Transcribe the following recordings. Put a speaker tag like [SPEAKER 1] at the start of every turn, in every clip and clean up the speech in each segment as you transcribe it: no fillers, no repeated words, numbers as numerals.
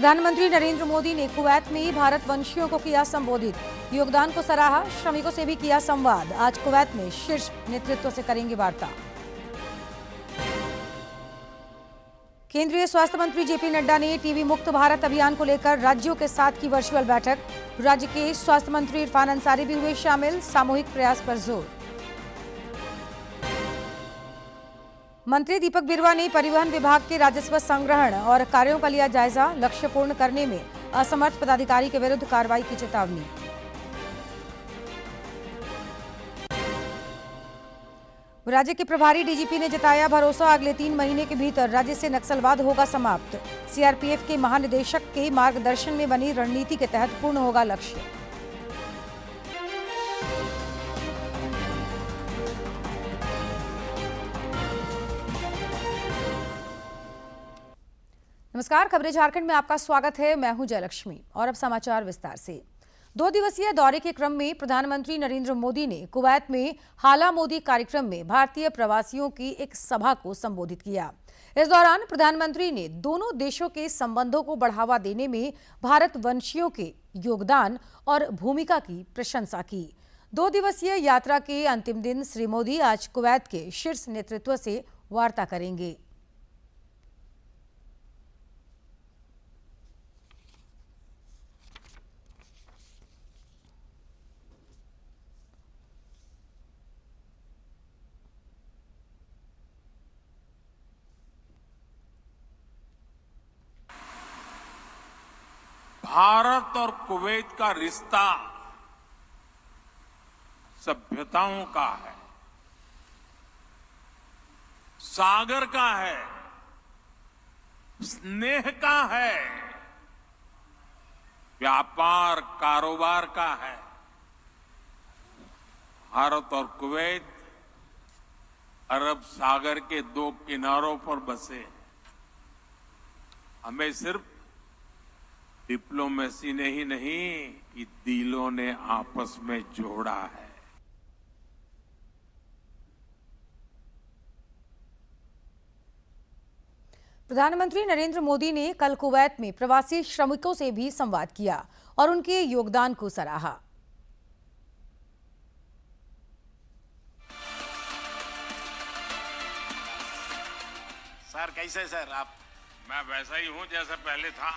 [SPEAKER 1] प्रधानमंत्री नरेंद्र मोदी ने कुवैत में भारत वंशियों को किया संबोधित, योगदान को सराहा, श्रमिकों से भी किया संवाद। आज कुवैत में शीर्ष नेतृत्व से करेंगे वार्ता। केंद्रीय स्वास्थ्य मंत्री जेपी नड्डा ने टीबी मुक्त भारत अभियान को लेकर राज्यों के साथ की वर्चुअल बैठक। राज्य के स्वास्थ्य मंत्री इरफान अंसारी भी हुए शामिल, सामूहिक प्रयास पर जोर। मंत्री दीपक बिरुवा ने परिवहन विभाग के राजस्व संग्रहण और कार्यों का लिया जायजा, लक्ष्य पूर्ण करने में असमर्थ पदाधिकारी के विरुद्ध कार्रवाई की चेतावनी। राज्य के प्रभारी डीजीपी ने जताया भरोसा, अगले 3 महीने के भीतर राज्य से नक्सलवाद होगा समाप्त। सीआरपीएफ के महानिदेशक के मार्गदर्शन में बनी रणनीति के तहत पूर्ण होगा लक्ष्य। नमस्कार, खबरें झारखंड में आपका स्वागत है। मैं हूं जयलक्ष्मी और अब समाचार विस्तार से। 2 दिवसीय दौरे के क्रम में प्रधानमंत्री नरेंद्र मोदी ने कुवैत में हाला मोदी कार्यक्रम में भारतीय प्रवासियों की एक सभा को संबोधित किया। इस दौरान प्रधानमंत्री ने दोनों देशों के संबंधों को बढ़ावा देने में भारत वंशियों के योगदान और भूमिका की प्रशंसा की। 2 दिवसीय यात्रा के अंतिम दिन श्री मोदी आज कुवैत के शीर्ष नेतृत्व से वार्ता करेंगे।
[SPEAKER 2] भारत और कुवैत का रिश्ता सभ्यताओं का है, सागर का है, स्नेह का है, व्यापार कारोबार का है। भारत और कुवैत अरब सागर के 2 किनारों पर बसे हैं। हमें सिर्फ डिप्लोमेसी ने ही नहीं कि दिलों ने आपस में जोड़ा है।
[SPEAKER 1] प्रधानमंत्री नरेंद्र मोदी ने कल कुवैत में प्रवासी श्रमिकों से भी संवाद किया और उनके योगदान को सराहा।
[SPEAKER 3] सर कैसे सर आप?
[SPEAKER 2] मैं वैसा ही हूं जैसा पहले था।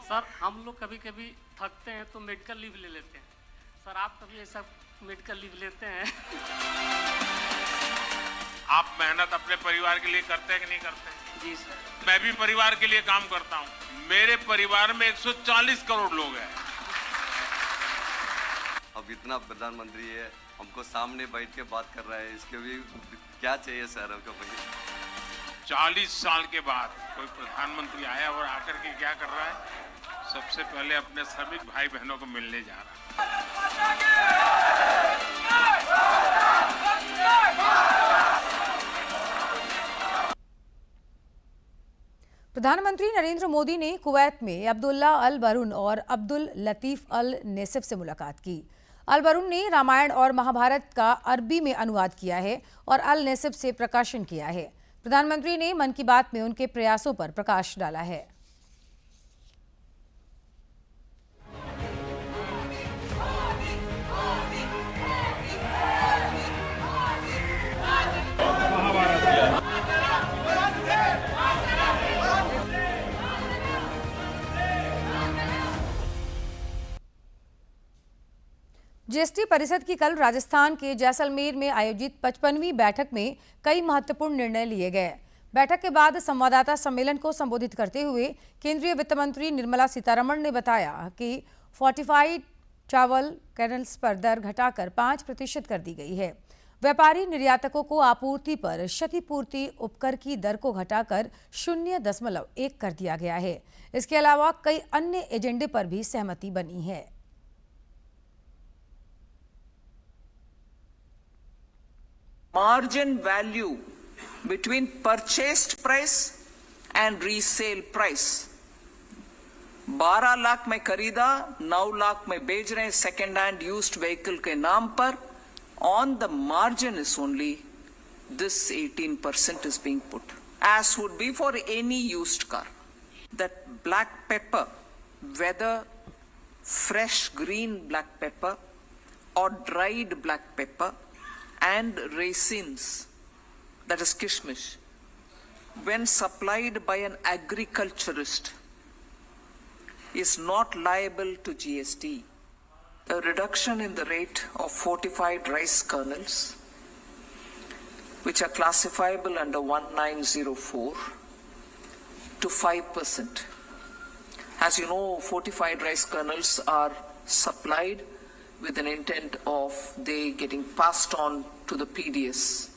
[SPEAKER 4] सर हम लोग कभी कभी थकते हैं तो मेडिकल लीव ले लेते हैं। सर आप कभी ऐसा मेडिकल लीव लेते हैं?
[SPEAKER 2] आप मेहनत अपने परिवार के लिए करते हैं कि नहीं करते?
[SPEAKER 4] जी सर।
[SPEAKER 2] मैं भी परिवार के लिए काम करता हूं। मेरे परिवार में 140 करोड़ लोग हैं।
[SPEAKER 5] अब इतना प्रधानमंत्री है, हमको सामने बैठ के बात कर रहा है, इसके भी क्या चाहिए सर हमको?
[SPEAKER 2] 40 साल के बाद कोई प्रधानमंत्री आया और आकर के क्या कर रहा है? सबसे पहले अपने श्रमिक भाई बहनों को मिलने जा रहा है।
[SPEAKER 1] प्रधानमंत्री नरेंद्र मोदी ने कुवैत में अब्दुल्ला अल बरून और अब्दुल लतीफ अल नेसिफ से मुलाकात की। अल बरून ने रामायण और महाभारत का अरबी में अनुवाद किया है और अल नेसिफ से प्रकाशन किया है। प्रधानमंत्री ने मन की बात में उनके प्रयासों पर प्रकाश डाला है। जीएसटी परिषद की कल राजस्थान के जैसलमेर में आयोजित 55वीं बैठक में कई महत्वपूर्ण निर्णय लिए गए। बैठक के बाद संवाददाता सम्मेलन को संबोधित करते हुए केंद्रीय वित्त मंत्री निर्मला सीतारमण ने बताया कि फोर्टिफाइड चावल कैरल्स पर दर घटाकर 5% कर दी गई है। व्यापारी निर्यातकों को आपूर्ति पर क्षतिपूर्ति उपकर की दर को घटाकर 0.1 कर दिया गया है। इसके अलावा कई अन्य एजेंडे पर भी सहमति बनी है।
[SPEAKER 6] Margin value between purchased price and resale price 12 lakh में खरीदा, 9 लाख में बेच रहे हैं सेकेंड हैंड यूज्ड व्हीकल के नाम पर, On the margin is only this 18% is being put, as would be for any used car. That black pepper, whether fresh green black pepper or dried black pepper, and raisins, that is kishmish, when supplied by an agriculturist, is not liable to GST. A reduction in the rate of fortified rice kernels, which are classifiable under 1904, to 5%. As you know, fortified rice kernels are supplied with an intent of they getting passed on to the PDS.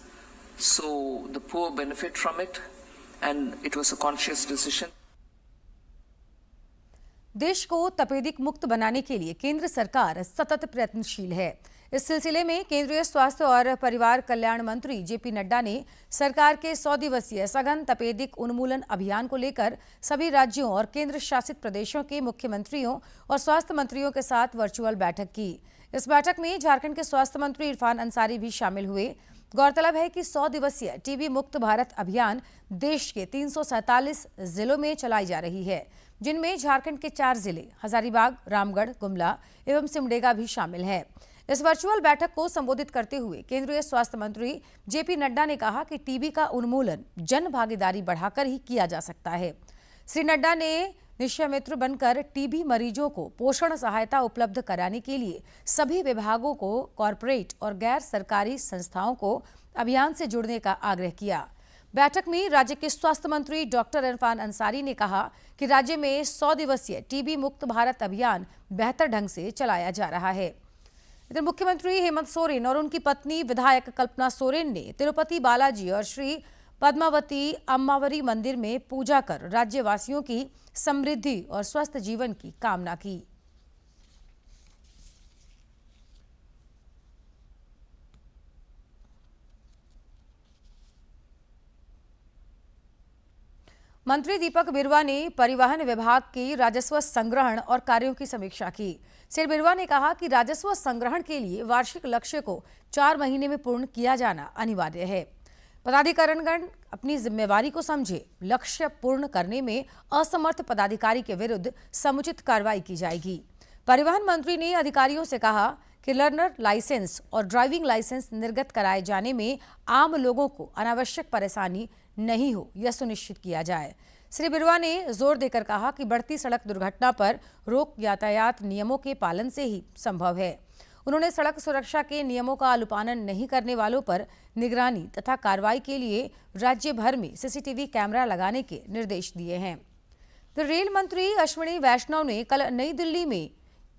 [SPEAKER 6] So the poor benefit from it, and it was a conscious decision.
[SPEAKER 1] देश को तपेदिक मुक्त बनाने के लिए केंद्र सरकार सतत प्रयत्नशील है। इस सिलसिले में केंद्रीय स्वास्थ्य और परिवार कल्याण मंत्री जेपी नड्डा ने सरकार के 100 दिवसीय सघन तपेदिक उन्मूलन अभियान को लेकर सभी राज्यों और केंद्र शासित प्रदेशों के मुख्यमंत्रियों और स्वास्थ्य मंत्रियों के साथ वर्चुअल बैठक की। इस बैठक में झारखंड के स्वास्थ्य मंत्री इरफान अंसारी भी शामिल हुए। गौरतलब है कि 100 दिवसीय टीबी मुक्त भारत अभियान देश के 347 जिलों में चलाई जा रही है, जिनमें झारखंड के 4 जिले हजारीबाग, रामगढ़, गुमला एवं सिमडेगा भी शामिल हैं। इस वर्चुअल बैठक को संबोधित करते हुए केंद्रीय स्वास्थ्य मंत्री जेपी नड्डा ने कहा कि टीबी का उन्मूलन जन भागीदारी बढ़ाकर ही किया जा सकता है। श्री नड्डा ने निश्चय मित्र बनकर टीबी मरीजों को पोषण सहायता उपलब्ध कराने के लिए सभी विभागों को, कॉरपोरेट और गैर सरकारी संस्थाओं को अभियान से जुड़ने का आग्रह किया। बैठक में राज्य के स्वास्थ्य मंत्री डॉक्टर इरफान अंसारी ने कहा कि राज्य में 100 दिवसीय टीबी मुक्त भारत अभियान बेहतर ढंग से चलाया जा रहा है। इधर मुख्यमंत्री हेमंत सोरेन और उनकी पत्नी विधायक कल्पना सोरेन ने तिरुपति बालाजी और श्री पद्मावती अम्मावरी मंदिर में पूजा कर राज्यवासियों की समृद्धि और स्वस्थ जीवन की कामना की। मंत्री दीपक बिरुवा ने परिवहन विभाग की राजस्व संग्रहण और कार्यों की समीक्षा की। श्री बिरुवा ने कहा कि राजस्व संग्रहण के लिए वार्षिक लक्ष्य को 4 महीने में पूर्ण किया जाना अनिवार्य है। पदाधिकारीगण अपनी जिम्मेवारी को समझे, लक्ष्य पूर्ण करने में असमर्थ पदाधिकारी के विरुद्ध समुचित कार्रवाई की जाएगी। परिवहन मंत्री ने अधिकारियों से कहा कि लर्नर लाइसेंस और ड्राइविंग लाइसेंस निर्गत कराए जाने में आम लोगों को अनावश्यक परेशानी नहीं हो, यह सुनिश्चित किया जाए। श्री बिरुवा ने जोर देकर कहा कि बढ़ती सड़क दुर्घटना पर रोक यातायात नियमों के पालन से ही संभव है। उन्होंने सड़क सुरक्षा के नियमों का अनुपालन नहीं करने वालों पर निगरानी तथा कार्रवाई के लिए राज्य भर में सीसीटीवी कैमरा लगाने के निर्देश दिए हैं। तो रेल मंत्री अश्विनी वैष्णव ने कल नई दिल्ली में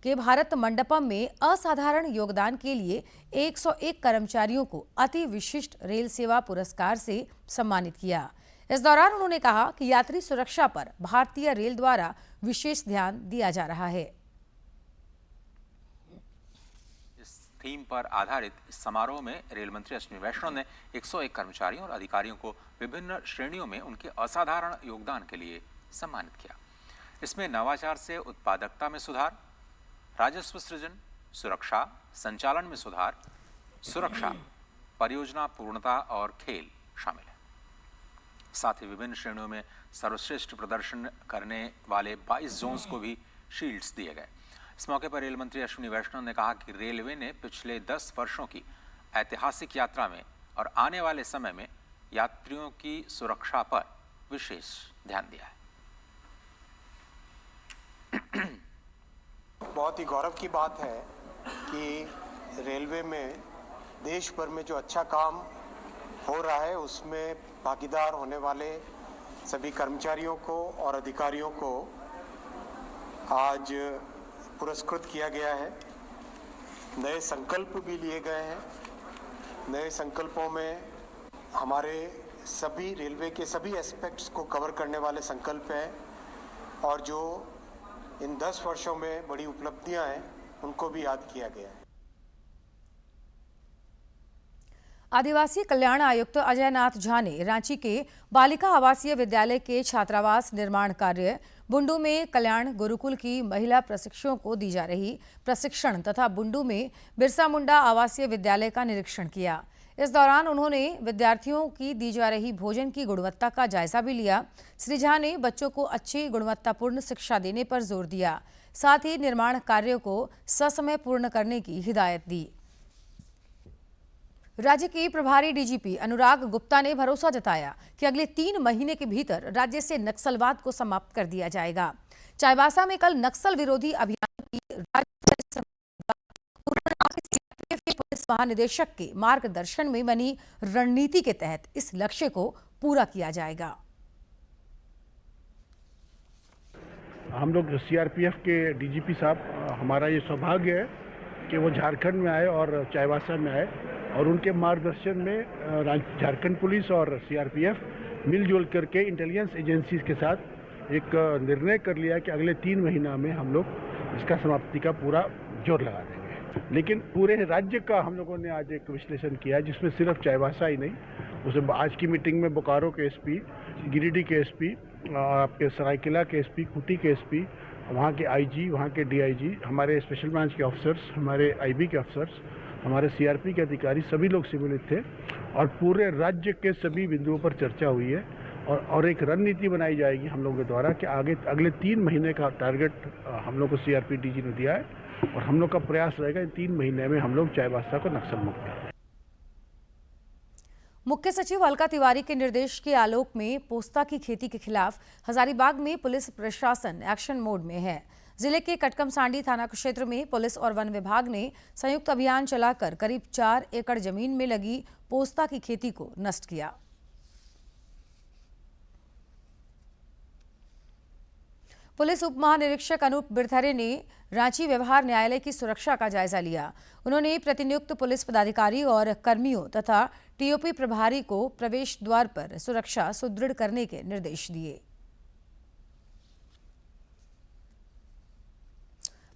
[SPEAKER 1] के भारत मंडपम में असाधारण योगदान के लिए 101 कर्मचारियों को अति विशिष्ट रेल सेवा पुरस्कार से सम्मानित किया। इस दौरान उन्होंने कहा कि यात्री सुरक्षा पर भारतीय रेल द्वारा विशेष ध्यान दिया जा रहा है।
[SPEAKER 7] इस थीम पर आधारित इस समारोह में रेल मंत्री अश्विनी वैष्णव ने 101 कर्मचारियों और अधिकारियों को विभिन्न श्रेणियों में उनके असाधारण योगदान के लिए सम्मानित किया। इसमें नवाचार से उत्पादकता में सुधार, राजस्व सृजन, सुरक्षा, संचालन में सुधार, सुरक्षा, परियोजना पूर्णता और खेल शामिल है। साथ ही विभिन्न श्रेणियों में सर्वश्रेष्ठ प्रदर्शन करने वाले 22 जोन्स को भी शील्ड्स दिए गए। इस मौके पर रेल मंत्री अश्विनी वैष्णव ने कहा कि रेलवे ने पिछले 10 वर्षों की ऐतिहासिक यात्रा में और आने वाले समय में यात्रियों की सुरक्षा पर विशेष ध्यान दिया है।
[SPEAKER 8] बहुत ही गौरव की बात है कि रेलवे में देश भर में जो अच्छा काम हो रहा है उसमें भागीदार होने वाले सभी कर्मचारियों को और अधिकारियों को आज पुरस्कृत किया गया है। नए संकल्प भी लिए गए हैं। नए संकल्पों में हमारे सभी रेलवे के सभी एस्पेक्ट्स को कवर करने वाले संकल्प हैं और जो इन 10 वर्षों में बड़ी उपलब्धियां हैं उनको भी याद किया गया है।
[SPEAKER 1] आदिवासी कल्याण आयुक्त अजय नाथ झा ने रांची के बालिका आवासीय विद्यालय के छात्रावास निर्माण कार्य, बुंडू में कल्याण गुरुकुल की महिला प्रशिक्षुओं को दी जा रही प्रशिक्षण तथा बुंडू में बिरसा मुंडा आवासीय विद्यालय का निरीक्षण किया। इस दौरान उन्होंने विद्यार्थियों की दी जा रही भोजन की गुणवत्ता का जायजा भी लिया। श्री झा ने बच्चों को अच्छी गुणवत्तापूर्ण शिक्षा देने पर जोर दिया, साथ ही निर्माण कार्यों को ससमय पूर्ण करने की हिदायत दी। राज्य के प्रभारी डीजीपी अनुराग गुप्ता ने भरोसा जताया कि अगले 3 महीने के भीतर राज्य से नक्सलवाद को समाप्त कर दिया जाएगा। चाईबासा में कल नक्सल विरोधी अभियान की राज्य सीआरपीएफ के पुलिस महानिदेशक के मार्गदर्शन में बनी रणनीति के तहत इस लक्ष्य को पूरा किया जाएगा।
[SPEAKER 9] हम लोग सीआरपीएफ के डीजीपी साहब, हमारा ये सौभाग्य है कि वो झारखंड में आए और चाईबासा में आए और उनके मार्गदर्शन में झारखंड पुलिस और सीआरपीएफ मिलजुल करके इंटेलिजेंस एजेंसीज के साथ एक निर्णय कर लिया कि अगले 3 महीना में हम लोग इसका समाप्ति का पूरा जोर लगा देंगे। लेकिन पूरे राज्य का हम लोगों ने आज एक विश्लेषण किया, जिसमें सिर्फ चाईबासा ही नहीं, उसे आज की मीटिंग में बोकारो के एसपी, गिरिडीह के एसपी, आपके सरायकेला के एसपी, खूंटी के एसपी, वहाँ के आईजी, वहाँ के डीआईजी, हमारे स्पेशल ब्रांच के ऑफिसर्स, हमारे आईबी के ऑफिसर्स, हमारे सीआरपी के अधिकारी, सभी लोग सम्मिलित थे और पूरे राज्य के सभी बिंदुओं पर चर्चा हुई है और एक रणनीति बनाई जाएगी हम लोगों के द्वारा कि अगले 3 महीने का टारगेट हम लोग को सीआरपी डीजी ने दिया है और हम लोग का प्रयास रहेगा इन 3 महीने में हम लोग चाईबासा को नक्सल मुक्त करें।
[SPEAKER 1] मुख्य सचिव अलका तिवारी के निर्देश के आलोक में पोस्ता की खेती के खिलाफ हजारीबाग में पुलिस प्रशासन एक्शन मोड में है। जिले के कटकमसांडी थाना क्षेत्र में पुलिस और वन विभाग ने संयुक्त अभियान चलाकर करीब 4 एकड़ जमीन में लगी पोस्ता की खेती को नष्ट किया। पुलिस उप महानिरीक्षक अनूप बिरथरे ने रांची व्यवहार न्यायालय की सुरक्षा का जायजा लिया। उन्होंने प्रतिनियुक्त पुलिस पदाधिकारी और कर्मियों तथा टीओपी प्रभारी को प्रवेश द्वार पर सुरक्षा सुदृढ़ करने के निर्देश दिए।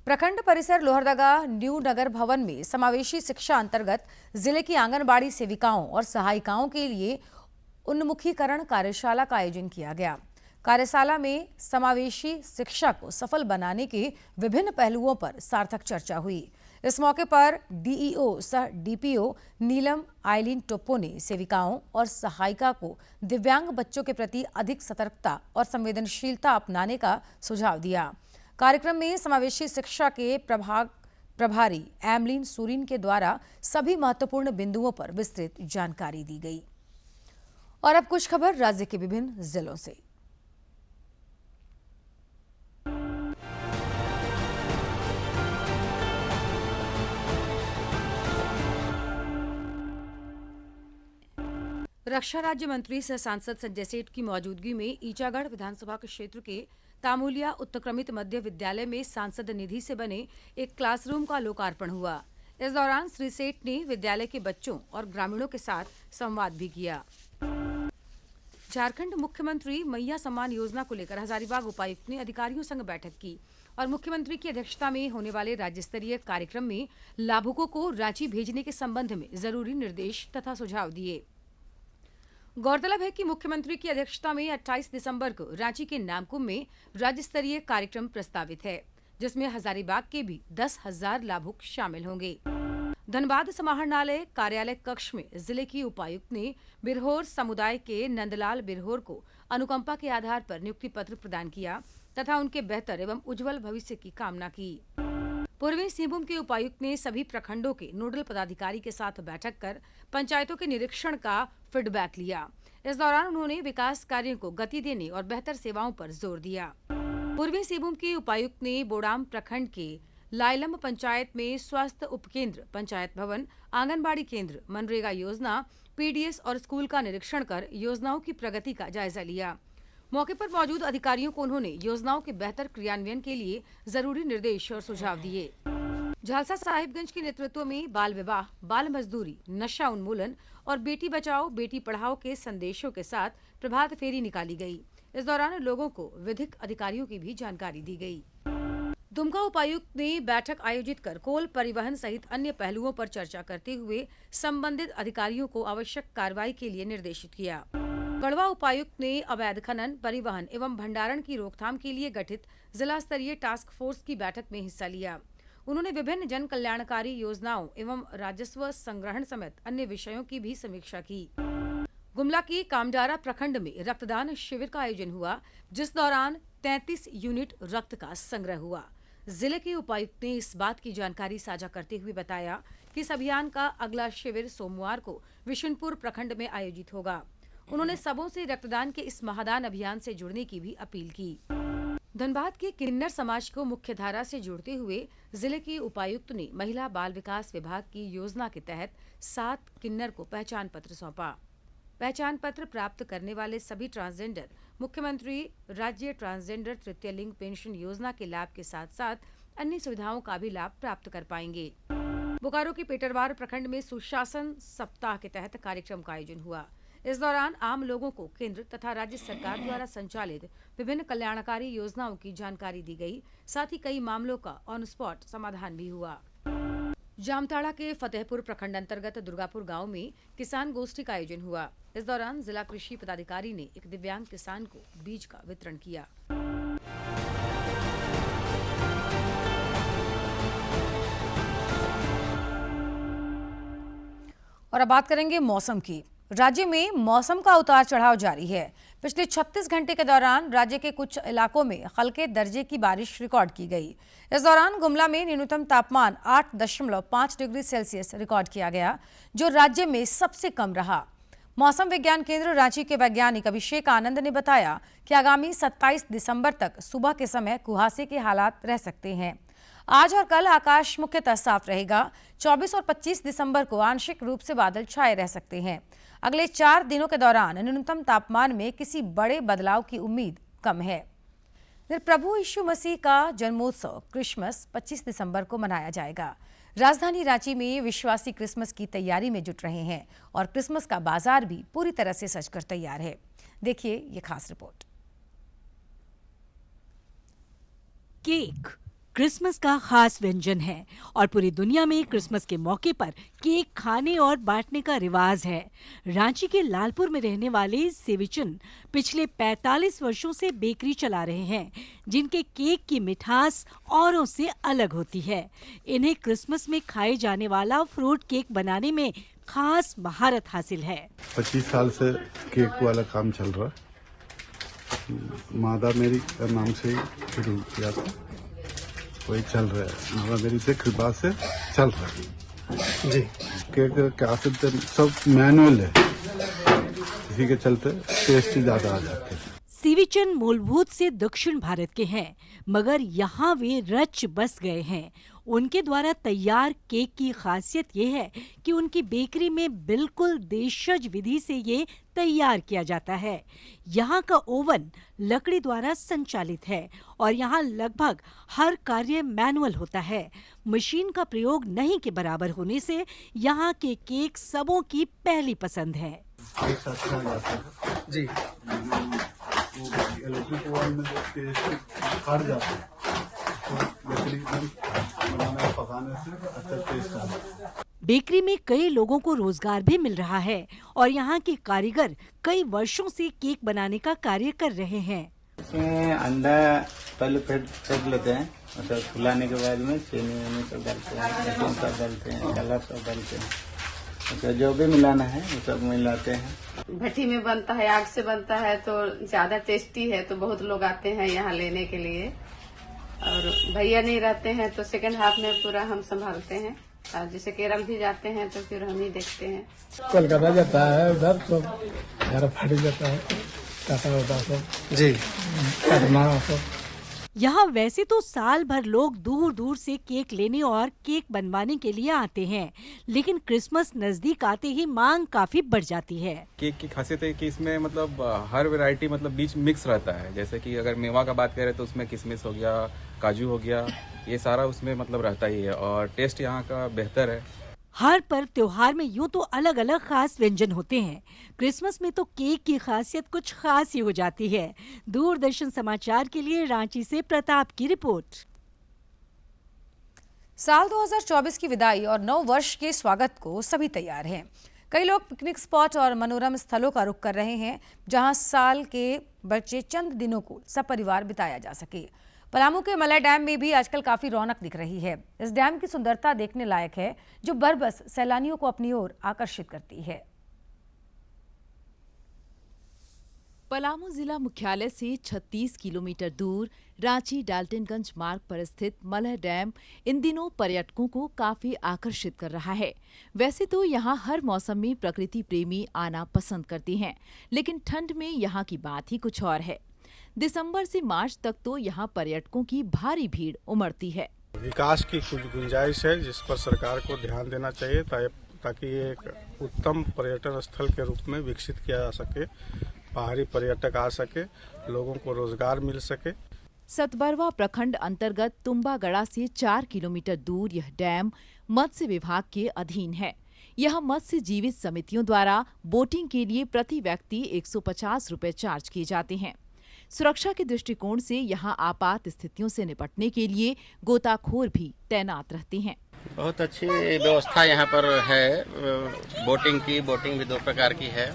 [SPEAKER 1] प्रखंड परिसर लोहरदगा न्यू नगर भवन में समावेशी शिक्षा अंतर्गत जिले की आंगनबाड़ी सेविकाओं और सहायिकाओं के लिए उन्मुखीकरण कार्यशाला का आयोजन किया गया। कार्यशाला में समावेशी शिक्षा को सफल बनाने के विभिन्न पहलुओं पर सार्थक चर्चा हुई। इस मौके पर डीईओ सह डीपीओ नीलम आइलिन टोप्पो ने सेविकाओं और सहायिका को दिव्यांग बच्चों के प्रति अधिक सतर्कता और संवेदनशीलता अपनाने का सुझाव दिया। कार्यक्रम में समावेशी शिक्षा के प्रभारी एमलिन सूरीन के द्वारा सभी महत्वपूर्ण बिंदुओं पर विस्तृत जानकारी दी गई। और अब कुछ खबर राज्य के विभिन्न जिलों से। रक्षा राज्य मंत्री सह सांसद संजय सेठ की मौजूदगी में ईचागढ़ विधानसभा क्षेत्र के तामुलिया उत्क्रमित मध्य विद्यालय में सांसद निधि से बने एक क्लासरूम का लोकार्पण हुआ। इस दौरान श्री सेठ ने विद्यालय के बच्चों और ग्रामीणों के साथ संवाद भी किया। झारखंड मुख्यमंत्री मैया सम्मान योजना को लेकर हजारीबाग उपायुक्त ने अधिकारियों संग बैठक की और मुख्यमंत्री की अध्यक्षता में होने वाले राज्य स्तरीय कार्यक्रम में लाभुकों को रांची भेजने के संबंध में जरूरी निर्देश तथा सुझाव दिए। गौरतलब है कि मुख्यमंत्री की अध्यक्षता में 28 दिसंबर को रांची के नामकुम में राज्य स्तरीय कार्यक्रम प्रस्तावित है, जिसमें हजारीबाग के भी 10,000 लाभुक शामिल होंगे। धनबाद समाहरणालय कार्यालय कक्ष में जिले की उपायुक्त ने बिरहोर समुदाय के नंदलाल बिरहोर को अनुकंपा के आधार पर नियुक्ति पत्र प्रदान किया तथा उनके बेहतर एवं उज्जवल भविष्य की कामना की। पूर्वी सिंहभूम के उपायुक्त ने सभी प्रखंडों के नोडल पदाधिकारी के साथ बैठक कर पंचायतों के निरीक्षण का फीडबैक लिया। इस दौरान उन्होंने विकास कार्यों को गति देने और बेहतर सेवाओं पर जोर दिया। पूर्वी सिंहभूम के उपायुक्त ने बोडाम प्रखंड के लाइलम पंचायत में स्वास्थ्य उपकेंद्र, पंचायत भवन, आंगनबाड़ी केंद्र, मनरेगा योजना, पीडीएस और स्कूल का निरीक्षण कर योजनाओं की प्रगति का जायजा लिया। मौके पर मौजूद अधिकारियों को उन्होंने योजनाओं के बेहतर क्रियान्वयन के लिए जरूरी निर्देश और सुझाव दिए। झालसा साहिबगंज के नेतृत्व में बाल विवाह, बाल मजदूरी, नशा उन्मूलन और बेटी बचाओ बेटी पढ़ाओ के संदेशों के साथ प्रभात फेरी निकाली गई। इस दौरान लोगों को विधिक अधिकारियों की भी जानकारी दी गई। दुमका उपायुक्त ने बैठक आयोजित कर कोल परिवहन सहित अन्य पहलुओं पर चर्चा करते हुए संबंधित अधिकारियों को आवश्यक कार्रवाई के लिए निर्देशित किया। गढ़वा उपायुक्त ने अवैध खनन, परिवहन एवं भंडारण की रोकथाम के लिए गठित जिला स्तरीय टास्क फोर्स की बैठक में हिस्सा लिया। उन्होंने विभिन्न जन कल्याणकारी योजनाओं एवं राजस्व संग्रहण समेत अन्य विषयों की भी समीक्षा की। गुमला की कामडारा प्रखंड में रक्तदान शिविर का आयोजन हुआ, जिस दौरान 33 यूनिट रक्त का संग्रह हुआ। जिले के उपायुक्त ने इस बात की जानकारी साझा करते हुए बताया कि इस अभियान का अगला शिविर सोमवार को विशुनपुर प्रखंड में आयोजित होगा। उन्होंने सबों से रक्तदान के इस महादान अभियान से जुड़ने की भी अपील की। धनबाद के किन्नर समाज को मुख्यधारा से जोड़ते हुए जिले के उपायुक्त ने महिला बाल विकास विभाग की योजना के तहत 7 किन्नर को पहचान पत्र सौंपा। पहचान पत्र प्राप्त करने वाले सभी ट्रांसजेंडर मुख्यमंत्री राज्य ट्रांसजेंडर तृतीय लिंग पेंशन योजना के लाभ के साथ साथ अन्य सुविधाओं का भी लाभ प्राप्त कर पाएंगे। बोकारो के पेटरवार प्रखंड में सुशासन सप्ताह के तहत कार्यक्रम का आयोजन हुआ। इस दौरान आम लोगों को केंद्र तथा राज्य सरकार द्वारा संचालित विभिन्न कल्याणकारी योजनाओं की जानकारी दी गई। साथ ही कई मामलों का ऑन स्पॉट समाधान भी हुआ। जामताड़ा के फतेहपुर प्रखंड अंतर्गत दुर्गापुर गांव में किसान गोष्ठी का आयोजन हुआ। इस दौरान जिला कृषि पदाधिकारी ने एक दिव्यांग किसान को बीज का वितरण किया। और अब बात करेंगे मौसम की। राज्य में मौसम का उतार चढ़ाव जारी है। पिछले 36 घंटे के दौरान राज्य के कुछ इलाकों में हल्के दर्जे की बारिश रिकॉर्ड की गई। इस दौरान गुमला में न्यूनतम तापमान 8.5 डिग्री सेल्सियस रिकॉर्ड किया गया, जो राज्य में सबसे कम रहा। मौसम विज्ञान केंद्र रांची के वैज्ञानिक अभिषेक आनंद ने बताया कि आगामी 27 दिसंबर तक सुबह के समय कुहासे के हालात रह सकते हैं। आज और कल आकाश मुख्यतः साफ रहेगा। 24 और 25 दिसंबर को आंशिक रूप से बादल छाए रह सकते हैं। अगले 4 दिनों के दौरान न्यूनतम तापमान में किसी बड़े बदलाव की उम्मीद कम है। प्रभु यीशु मसीह का जन्मोत्सव क्रिसमस 25 दिसंबर को मनाया जाएगा। राजधानी रांची में विश्वासी क्रिसमस की तैयारी में जुट रहे हैं और क्रिसमस का बाजार भी पूरी तरह से सजकर तैयार है। देखिए ये खास रिपोर्ट।
[SPEAKER 10] केक क्रिसमस का खास व्यंजन है और पूरी दुनिया में क्रिसमस के मौके पर केक खाने और बांटने का रिवाज है। रांची के लालपुर में रहने वाले सेविचन पिछले 45 वर्षों से बेकरी चला रहे हैं, जिनके केक की मिठास औरों से अलग होती है। इन्हें क्रिसमस में खाए जाने वाला फ्रूट केक बनाने में खास महारत हासिल है।
[SPEAKER 11] 25 साल से केक वाला काम चल रहा है। मादा मेरी नाम से शुरू किया था, वही चल रहा है। मादा मेरी से कृपा से चल रहा है जी। केक क्या सब मैनुअल है, इसी के चलते टेस्ट ज्यादा आ जाते हैं।
[SPEAKER 10] सिविचन मूलभूत से दक्षिण भारत के हैं, मगर यहाँ वे रच बस गए हैं। उनके द्वारा तैयार केक की खासियत ये है कि उनकी बेकरी में बिल्कुल देशज विधि से ये तैयार किया जाता है। यहाँ का ओवन लकड़ी द्वारा संचालित है और यहाँ लगभग हर कार्य मैनुअल होता है। मशीन का प्रयोग नहीं के बराबर होने से यहाँ के केक सबों की पहली पसंद है
[SPEAKER 11] जी। इलेक्ट्रिक ओवन में जो टेस्ट हट जाता है, तो लकड़ी में बनाने पकाने से अच्छा टेस्ट आता है।
[SPEAKER 10] बेकरी में कई लोगों को रोजगार भी मिल रहा है और यहाँ के कारीगर कई वर्षों से केक बनाने का कार्य कर रहे हैं।
[SPEAKER 12] इसमें अंडा पहले फेंट लेते हैं, मतलब फुलाने के बाद में चीनी सब डालते हैं, सब डालते हैं, कलर सब डालते हैं, अच्छा जो भी मिलाना है वो सब मिलाते हैं।
[SPEAKER 13] भट्टी में बनता है, आग से बनता है तो ज्यादा टेस्टी है, तो बहुत लोग आते हैं यहाँ लेने के लिए। और भैया नहीं रहते हैं तो सेकंड हाफ में पूरा हम संभालते हैं, और जैसे केरल भी जाते हैं तो फिर हम ही देखते हैं।
[SPEAKER 14] कोलकाता जाता है, उधर तो फट जाता है, टाटा होता सब जी, पटना सब।
[SPEAKER 10] यहाँ वैसे तो साल भर लोग दूर दूर से केक लेने और केक बनवाने के लिए आते हैं, लेकिन क्रिसमस नजदीक आते ही मांग काफी बढ़ जाती है।
[SPEAKER 15] केक की खासियत है कि इसमें मतलब हर वैरायटी मतलब बीच मिक्स रहता है। जैसे कि अगर मेवा का बात करें तो उसमें किशमिश हो गया, काजू हो गया, ये सारा उसमें मतलब रहता ही है और टेस्ट यहाँ का बेहतर है।
[SPEAKER 10] हर पर्व त्योहार में यूँ तो अलग अलग खास व्यंजन होते हैं, क्रिसमस में तो केक की खासियत कुछ खास ही हो जाती है। दूरदर्शन समाचार के लिए रांची से प्रताप की रिपोर्ट।
[SPEAKER 1] साल 2024 की विदाई और नव वर्ष के स्वागत को सभी तैयार हैं। कई लोग पिकनिक स्पॉट और मनोरम स्थलों का रुख कर रहे हैं, जहां साल के बचे चंद दिनों को सपरिवार बिताया जा सके। पलामू के मलय डैम में भी आजकल काफी रौनक दिख रही है। इस डैम की सुंदरता देखने लायक है, जो बरबस सैलानियों को अपनी ओर आकर्षित करती है।
[SPEAKER 16] पलामू जिला मुख्यालय से 36 किलोमीटर दूर रांची डाल्टनगंज मार्ग पर स्थित मलय डैम इन दिनों पर्यटकों को काफी आकर्षित कर रहा है। वैसे तो यहाँ हर मौसम में प्रकृति प्रेमी आना पसंद करते हैं, लेकिन ठंड में यहाँ की बात ही कुछ और है। दिसंबर से मार्च तक तो यहाँ पर्यटकों की भारी भीड़ उमड़ती है।
[SPEAKER 9] विकास की कुछ गुंजाइश है, जिस पर सरकार को ध्यान देना चाहिए ताकि ये एक उत्तम पर्यटन स्थल के रूप में विकसित किया जा सके, बाहरी पर्यटक आ सके, लोगों को रोजगार मिल सके।
[SPEAKER 16] सतबरवा प्रखंड अंतर्गत तुम्बागढ़ा से 4 किलोमीटर दूर यह डैम मत्स्य विभाग के अधीन है। यह मत्स्य जीवित समितियों द्वारा बोटिंग के लिए प्रति व्यक्ति 150 रुपए चार्ज किए जाते हैं। सुरक्षा के दृष्टिकोण से यहाँ आपात स्थितियों से निपटने के लिए गोताखोर भी तैनात रहते हैं।
[SPEAKER 3] बहुत अच्छी व्यवस्था यहाँ पर है बोटिंग की। बोटिंग भी 2 प्रकार की है,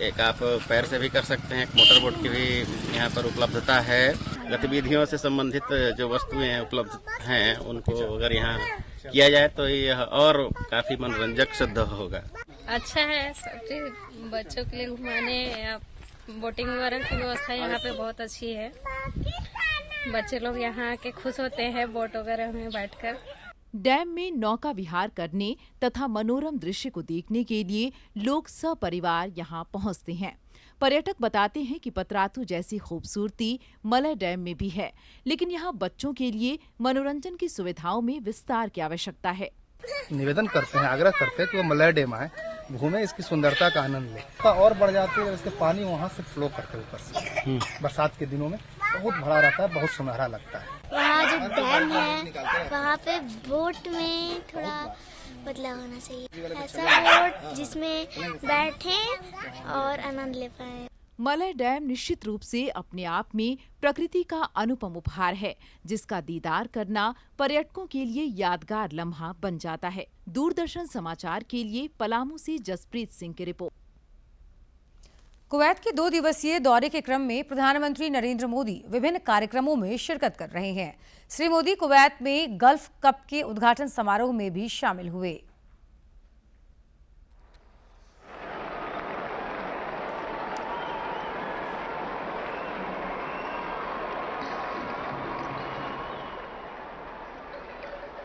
[SPEAKER 3] एक आप पैर से भी कर सकते हैं, एक मोटर बोट की भी यहाँ पर उपलब्धता है। गतिविधियों से संबंधित जो वस्तुएं उपलब्ध हैं उनको अगर यहाँ किया जाए तो यह और काफी मनोरंजक सिद्ध होगा।
[SPEAKER 17] अच्छा है, सब बच्चों के लिए घुमाने या बोटिंग वगैरह की व्यवस्था यहाँ पे बहुत अच्छी है। बच्चे लोग यहाँ आके खुश होते हैं बोट वगैरह में बैठकर।
[SPEAKER 16] डैम में नौका विहार करने तथा मनोरम दृश्य को देखने के लिए लोग सपरिवार यहाँ पहुँचते हैं। पर्यटक बताते हैं कि पतरातू जैसी खूबसूरती मलय डैम में भी है, लेकिन यहाँ बच्चों के लिए मनोरंजन की सुविधाओं में विस्तार की आवश्यकता है।
[SPEAKER 14] निवेदन करते हैं, आग्रह करते हैं कि वो मलय डैम आए, घूमे, इसकी सुंदरता का आनंद ले। और बढ़ जाती है, इसके पानी वहाँ से फ्लो करते ऊपर से। बरसात के दिनों में बहुत भरा रहता है, बहुत सुनहरा लगता है।
[SPEAKER 18] वहाँ जो डैम है वहाँ पे बोट में थोड़ा बदलाव होना चाहिए, ऐसा बोट जिसमें बैठे और आनंद ले पाए।
[SPEAKER 16] मलय डैम निश्चित रूप से अपने आप में प्रकृति का अनुपम उपहार है, जिसका दीदार करना पर्यटकों के लिए यादगार लम्हा बन जाता है। दूरदर्शन समाचार के लिए पलामू से जसप्रीत सिंह की रिपोर्ट।
[SPEAKER 1] कुवैत के 2 दिवसीय दौरे के क्रम में प्रधानमंत्री नरेंद्र मोदी विभिन्न कार्यक्रमों में शिरकत कर रहे हैं। श्री मोदी कुवैत में गल्फ कप के उद्घाटन समारोह में भी शामिल हुए।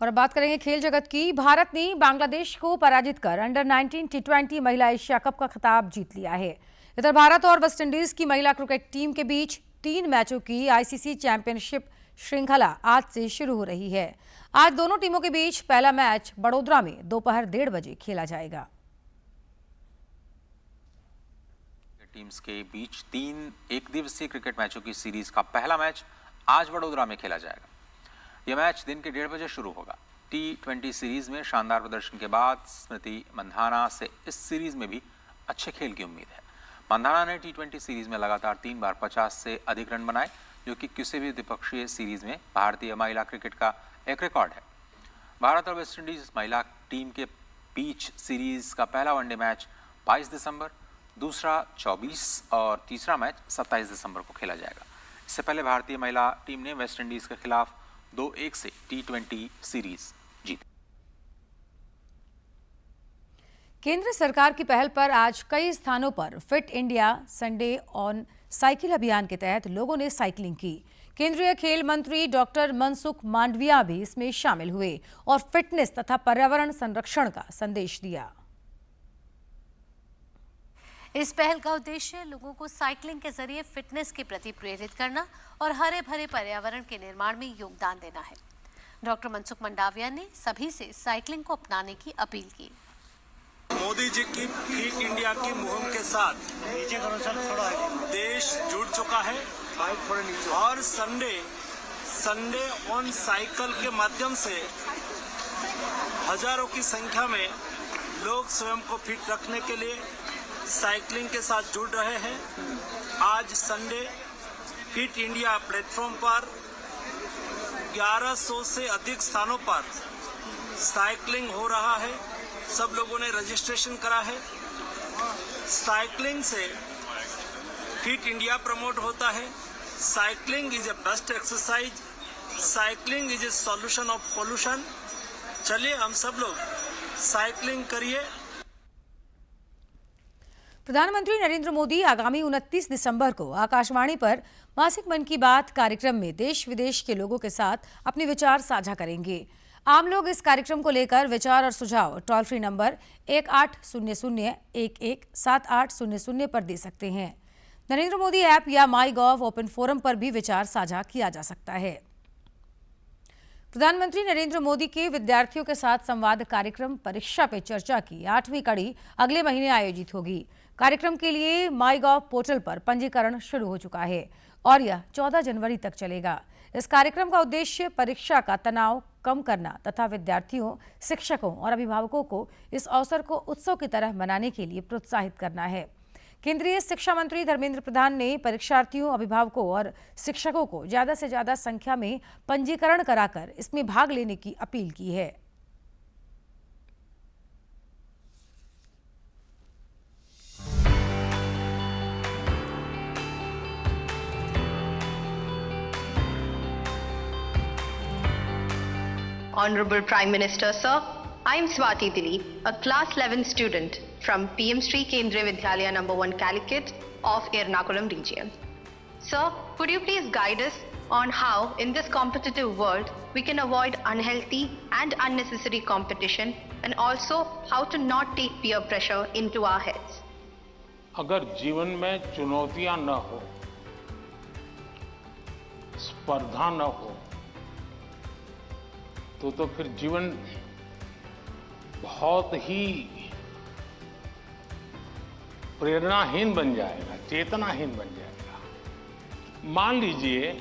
[SPEAKER 1] और अब बात करेंगे खेल जगत की। भारत ने बांग्लादेश को पराजित कर अंडर 19 T20 महिला एशिया कप का खिताब जीत लिया है। इधर भारत और वेस्टइंडीज की महिला क्रिकेट टीम के बीच 3 मैचों की ICC चैंपियनशिप श्रृंखला आज से शुरू हो रही है। आज दोनों टीमों के बीच पहला मैच बड़ोदरा में दोपहर 1:30 बजे खेला जाएगा।
[SPEAKER 7] टीम्स के बीच 3 एकदिवसीय क्रिकेट मैचों की सीरीज का पहला मैच आज वडोदरा में खेला जाएगा। यह मैच दिन के 1:30 बजे शुरू होगा। T20 सीरीज में शानदार प्रदर्शन के बाद स्मृति मंधाना से इस सीरीज में भी अच्छे खेल की उम्मीद है। मंधाना ने T20 सीरीज में लगातार 3 बार 50 से अधिक रन बनाए, जो कि किसी भी द्विपक्षीय सीरीज में भारतीय महिला क्रिकेट का एक रिकॉर्ड है। भारत और वेस्टइंडीज महिला टीम के बीच सीरीज का पहला वनडे मैच 22 दिसंबर, दूसरा 24 और तीसरा मैच 27 दिसंबर को खेला जाएगा। इससे पहले भारतीय महिला टीम ने वेस्टइंडीज के खिलाफ 2-1 से T20 सीरीज जीती।
[SPEAKER 1] केंद्र सरकार की पहल पर आज कई स्थानों पर fit India Sunday on cycle अभियान के तहत लोगों ने साइकिलिंग की। केंद्रीय खेल मंत्री डॉक्टर मनसुख मांडविया भी इसमें शामिल हुए और फिटनेस तथा पर्यावरण संरक्षण का संदेश दिया।
[SPEAKER 19] इस पहल का उद्देश्य लोगों को साइकिलिंग के जरिए फिटनेस के प्रति प्रेरित करना और हरे भरे पर्यावरण के निर्माण में योगदान देना है। डॉक्टर मनसुख मंडाविया ने सभी से साइकिलिंग को अपनाने की अपील की।
[SPEAKER 20] मोदी जी की फिट इंडिया की मुहिम के साथ देश जुड़ चुका है और संडे ऑन साइकिल के माध्यम से हजारों की संख्या में लोग स्वयं को फिट रखने के लिए साइकिलिंग के साथ जुड़ रहे हैं। आज संडे फिट इंडिया प्लेटफॉर्म पर 1100 से अधिक स्थानों पर साइकिलिंग हो रहा है। सब लोगों ने रजिस्ट्रेशन करा है। साइकिलिंग से फिट इंडिया प्रमोट होता है। Cycling is a best exercise. Cycling is a solution of pollution. चलिए हम सब लोग साइकिलिंग करिए।
[SPEAKER 1] प्रधानमंत्री नरेंद्र मोदी आगामी 29 दिसंबर को आकाशवाणी पर मासिक मन की बात कार्यक्रम में देश विदेश के लोगों के साथ अपने विचार साझा करेंगे। आम लोग इस कार्यक्रम को लेकर विचार और सुझाव टोल फ्री नंबर 1800-117800 पर दे सकते हैं। नरेंद्र मोदी ऐप या माईगॉव ओपन फोरम पर भी विचार साझा किया जा सकता है। प्रधानमंत्री नरेंद्र मोदी के विद्यार्थियों के साथ संवाद कार्यक्रम परीक्षा पे चर्चा की 8वीं कड़ी अगले महीने आयोजित होगी। कार्यक्रम के लिए माईगॉव पोर्टल पर पंजीकरण शुरू हो चुका है और यह 14 जनवरी तक चलेगा। इस कार्यक्रम का उद्देश्य परीक्षा का तनाव कम करना तथा विद्यार्थियों, शिक्षकों और अभिभावकों को इस अवसर को उत्सव की तरह मनाने के लिए प्रोत्साहित करना है। केंद्रीय शिक्षा मंत्री धर्मेंद्र प्रधान ने परीक्षार्थियों, अभिभावकों और शिक्षकों को ज्यादा से ज्यादा संख्या में पंजीकरण कराकर इसमें भाग लेने की अपील की है।
[SPEAKER 21] Honorable Prime Minister, sir, I am Swati Dilip, a class 11 student from PM Sri Kendriya Vidyalaya No. 1 Calicut of Ernakulam region. Sir, could you please guide us on how, in this competitive world, we can avoid unhealthy and unnecessary competition and also how to not take peer pressure into our heads?
[SPEAKER 2] अगर जीवन में चुनौतियां न हो, स्पर्धा न हो, तो फिर जीवन बहुत ही प्रेरणाहीन बन जाएगा, चेतनाहीन बन जाएगा। मान लीजिए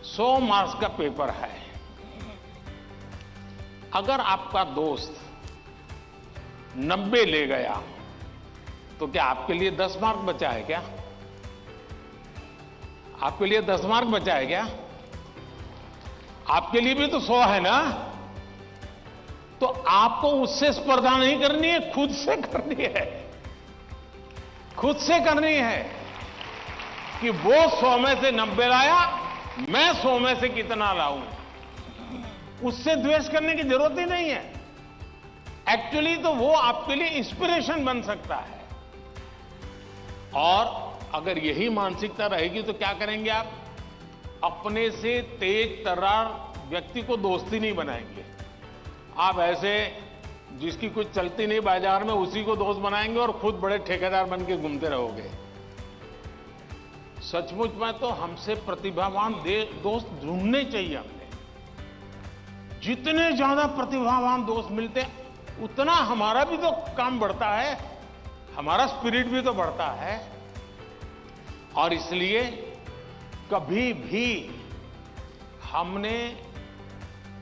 [SPEAKER 2] 100 मार्क्स का पेपर है। अगर आपका दोस्त 90 ले गया तो क्या आपके लिए 10 मार्क बचा है क्या? आपके लिए 10 मार्क बचा है क्या? आपके लिए भी तो 100 है ना? तो आपको उससे स्पर्धा नहीं करनी है, खुद से करनी है। खुद से करनी है कि वो 100 में से 90 लाया, मैं 100 में से कितना लाऊं। उससे द्वेष करने की जरूरत ही नहीं है। एक्चुअली तो वो आपके लिए इंस्पिरेशन बन सकता है। और अगर यही मानसिकता रहेगी तो क्या करेंगे आप? अपने से तेज तर्रार व्यक्ति को दोस्ती नहीं बनाएंगे। आप ऐसे जिसकी कुछ चलती नहीं बाजार में उसी को दोस्त बनाएंगे और खुद बड़े ठेकेदार बन के घूमते रहोगे। सचमुच में तो हमसे प्रतिभावान दोस्त ढूंढने चाहिए। हमने जितने ज्यादा प्रतिभावान दोस्त मिलते उतना हमारा भी तो काम बढ़ता है, हमारा स्पिरिट भी तो बढ़ता है। और इसलिए कभी भी हमने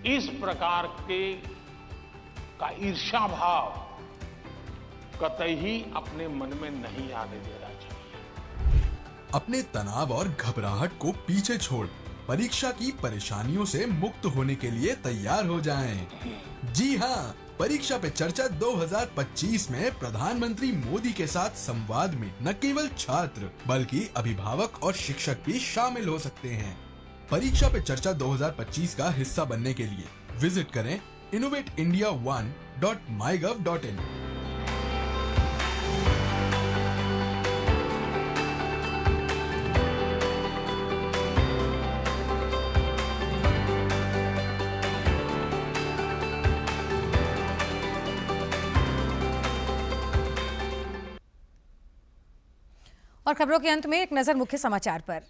[SPEAKER 2] इस प्रकार का ईर्ष्या भाव कतई ही अपने मन में नहीं आने देना चाहिए।
[SPEAKER 22] अपने तनाव और घबराहट को पीछे छोड़ परीक्षा की परेशानियों से मुक्त होने के लिए तैयार हो जाएं। जी हाँ, परीक्षा पे चर्चा 2025 में प्रधानमंत्री मोदी के साथ संवाद में न केवल छात्र बल्कि अभिभावक और शिक्षक भी शामिल हो सकते हैं। परीक्षा पे चर्चा 2025 का हिस्सा बनने के लिए विजिट करें innovateindia1.mygov.in।
[SPEAKER 1] और खबरों के अंत में एक नजर मुख्य समाचार पर।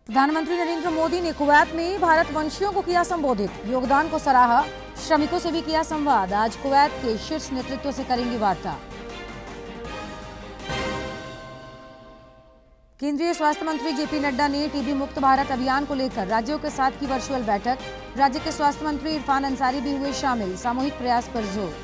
[SPEAKER 1] प्रधानमंत्री नरेंद्र मोदी ने कुवैत में भारत वंशियों को किया संबोधित, योगदान को सराहा, श्रमिकों से भी किया संवाद। आज कुवैत के शीर्ष नेतृत्व से करेंगे वार्ता। केंद्रीय स्वास्थ्य मंत्री जेपी नड्डा ने टीबी मुक्त भारत अभियान को लेकर राज्यों के साथ की वर्चुअल बैठक। राज्य के स्वास्थ्य मंत्री इरफान अंसारी भी हुए शामिल, सामूहिक प्रयास पर जोर।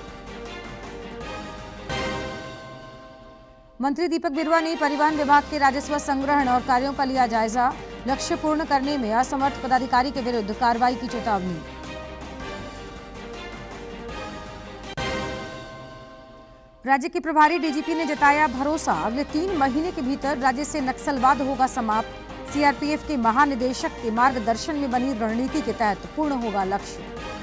[SPEAKER 1] मंत्री दीपक बिरुवा ने परिवहन विभाग के राजस्व संग्रहण और कार्यों का लिया जायजा, लक्ष्य पूर्ण करने में असमर्थ पदाधिकारी के विरुद्ध कार्रवाई की चेतावनी। राज्य के प्रभारी डीजीपी ने जताया भरोसा, अगले 3 महीने के भीतर राज्य से नक्सलवाद होगा समाप्त। सीआरपीएफ के महानिदेशक के मार्गदर्शन में बनी रणनीति के तहत पूर्ण होगा लक्ष्य।